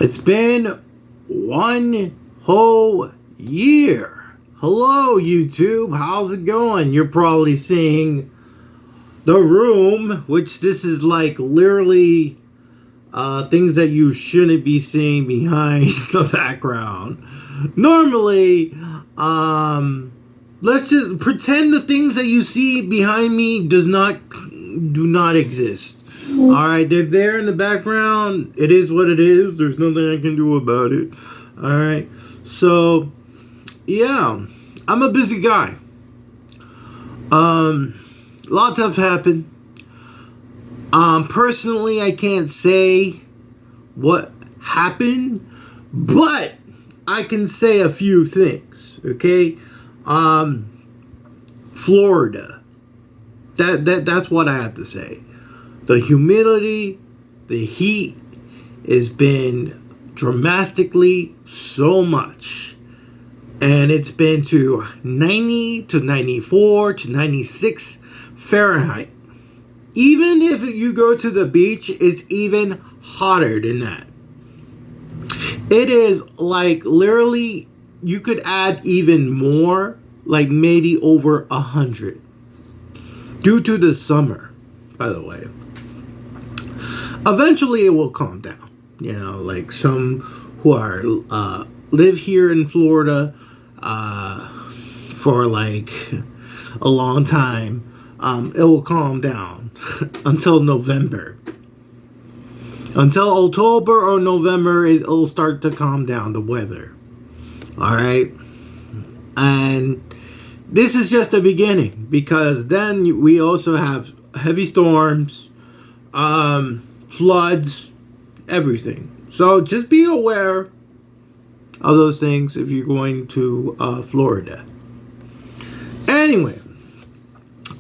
It's been one whole year. Hello, YouTube. How's it going? You're probably seeing The Room, which this is like literally things that you shouldn't be seeing behind the background. Normally, let's just pretend the things that you see behind me do not exist. All right, they're there in the background. It is what it is. There's nothing I can do about it. All right, so yeah, I'm a busy guy. Lots have happened. Personally, I can't say what happened, but I can say a few things. Okay, Florida. That's what I have to say. The humidity, the heat has been dramatically so much. And it's been to 90 to 94 to 96 Fahrenheit. Even if you go to the beach, it's even hotter than that. It is like literally, you could add even more, like maybe over 100. Due to the summer, by the way. Eventually it will calm down. You know, like some who are live here in Florida for like a long time, it will calm down until November. Until October or November, it'll start to calm down, the weather. All right? And this is just the beginning, because then we also have heavy storms, floods, everything. So just be aware of those things if you're going to Florida. Anyway,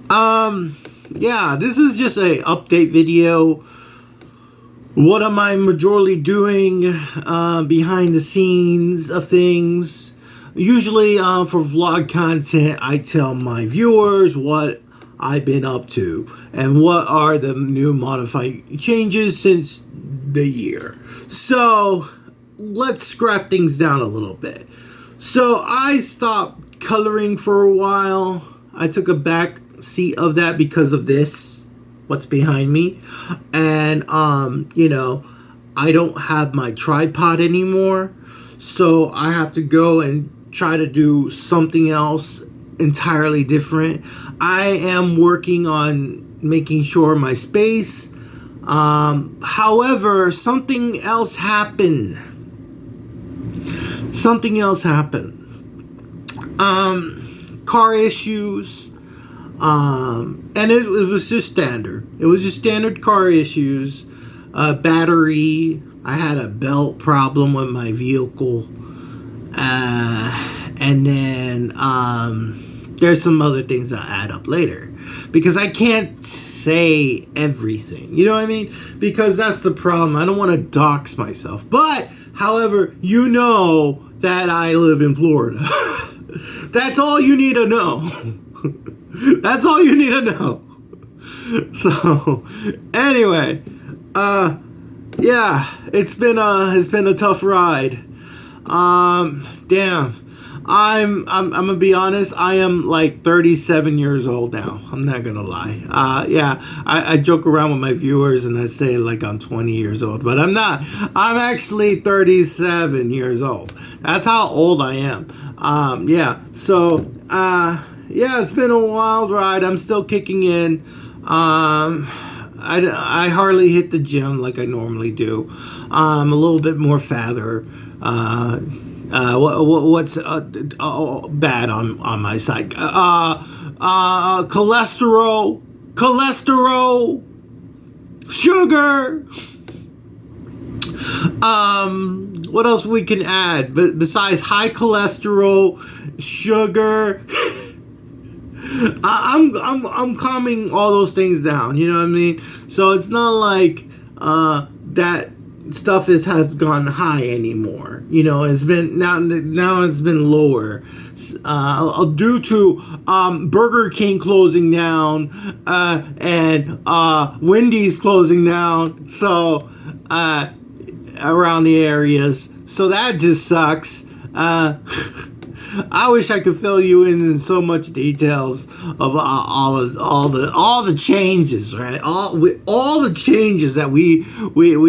yeah, this is just a update video. What am I majorly doing behind the scenes of things? Usually for vlog content, I tell my viewers what I've been up to and what are the new modified changes since the year. So let's scrap things down a little bit. So I stopped coloring for a while. I took a back seat of that because of this, what's behind me. And you know, I don't have my tripod anymore, so I have to go and try to do something else entirely different. I am working on making sure my space. However, something else happened. Car issues. And it was just standard. It was just standard car issues. Battery. I had a belt problem with my vehicle. And then there's some other things I'll add up later, because I can't say everything, you know what I mean? Because that's the problem. I don't want to dox myself. But however, you know that I live in Florida. That's all you need to know. That's all you need to know. So anyway, yeah, it's been a tough ride. Damn. I'm gonna be honest, I am like 37 years old now. I'm not gonna lie. Yeah, I joke around with my viewers and I say like I'm 20 years old, but I'm not. I'm actually 37 years old. That's how old I am. Yeah, so, yeah, it's been a wild ride. I'm still kicking in. I hardly hit the gym like I normally do. I'm a little bit more fatter. What's bad on my side? Cholesterol, sugar. What else we can add? But besides high cholesterol, sugar, I'm calming all those things down. You know what I mean? So it's not like that stuff has gone high anymore. You know, it's been now it's been lower due to Burger King closing down and Wendy's closing down. So around the areas. So that just sucks. I wish I could fill you in so much details of all the changes, right? All the changes that we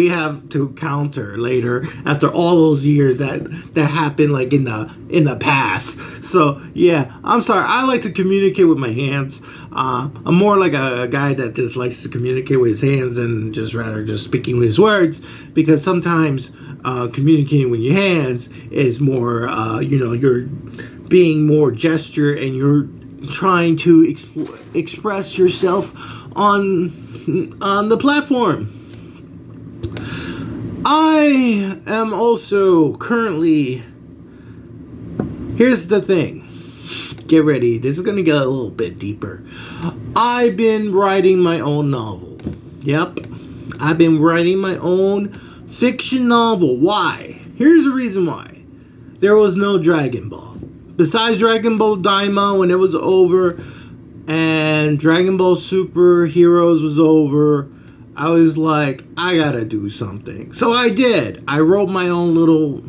have to counter later after all those years that happened like in the past. So yeah, I'm sorry. I like to communicate with my hands. I'm more like a guy that just likes to communicate with his hands than just speaking with his words, because sometimes communicating with your hands is more, you're being more gesture and you're trying to express yourself on the platform. I am also currently, here's the thing. Get ready. This is going to get a little bit deeper. I've been writing my own novel. Yep. I've been writing my own fiction novel. Why? Here's the reason why. There was no Dragon Ball. Besides Dragon Ball Daima when it was over and Dragon Ball Super Heroes was over, I was like, I gotta do something. So I did. I wrote my own little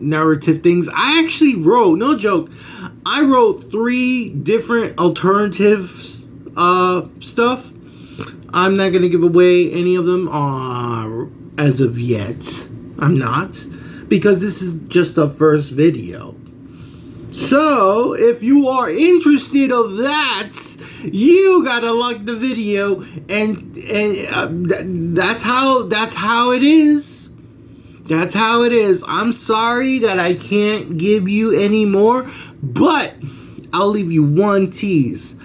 narrative things. I actually wrote, no joke, I wrote 3 different alternatives stuff. I'm not gonna give away any of them as of yet. I'm not, because this is just the first video. So if you are interested of that, you gotta like the video, and that's how it is. That's how it is. I'm sorry that I can't give you any more, but I'll leave you one tease.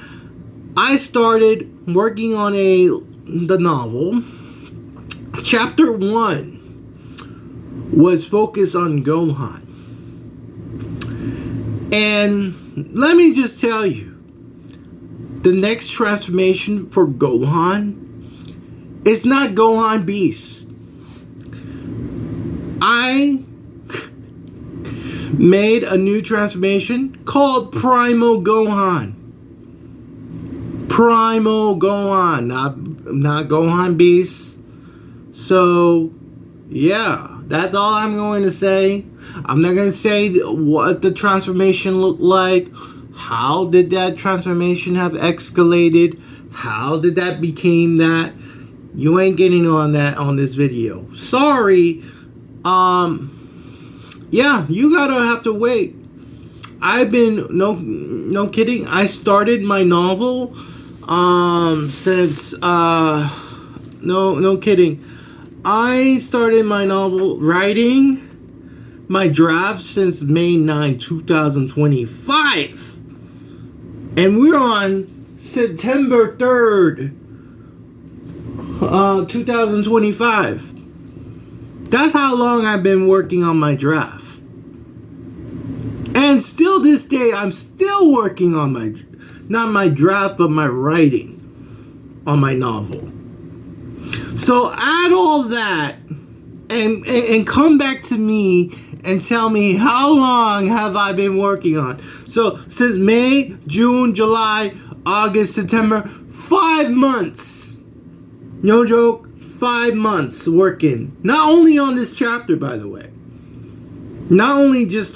I started working on the novel. Chapter 1 was focused on Gohan. And let me just tell you, the next transformation for Gohan is not Gohan Beast. I made a new transformation called Primal Gohan. Primal Gohan, not Gohan Beast. So, yeah, that's all I'm going to say. I'm not going to say what the transformation looked like. How did that transformation have escalated? How did that became that? You ain't getting on that on this video. Sorry. Yeah, you gotta have to wait. I've been, no kidding. I started my novel, since, no kidding. I started my novel writing my draft since May 9, 2025. And we're on September 3rd, 2025. That's how long I've been working on my draft. And still this day, I'm still working on not my draft, but my writing on my novel. So add all that and come back to me and tell me how long have I been working on. So since May, June, July, August, September, 5 months. No joke, 5 months working. Not only on this chapter, by the way. Not just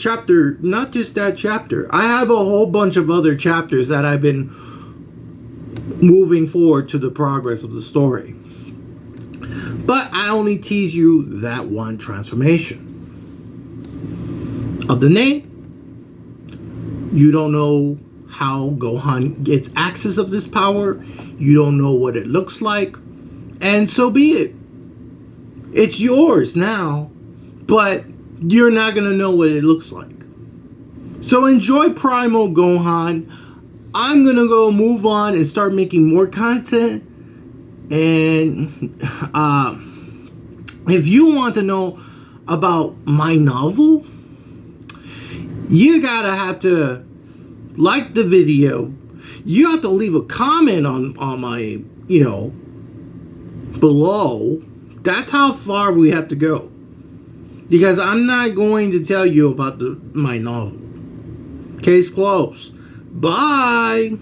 that chapter. I have a whole bunch of other chapters that I've been moving forward to the progress of the story. But I only tease you that one transformation. Of the name, you don't know how Gohan gets access of this power. You don't know what it looks like. And so be it. It's yours now, but you're not going to know what it looks like. So enjoy Primal Gohan. I'm going to go move on and start making more content. And if you want to know about my novel, you gotta have to like the video. You have to leave a comment on my, below. That's how far we have to go. Because I'm not going to tell you about my novel. Case closed. Bye.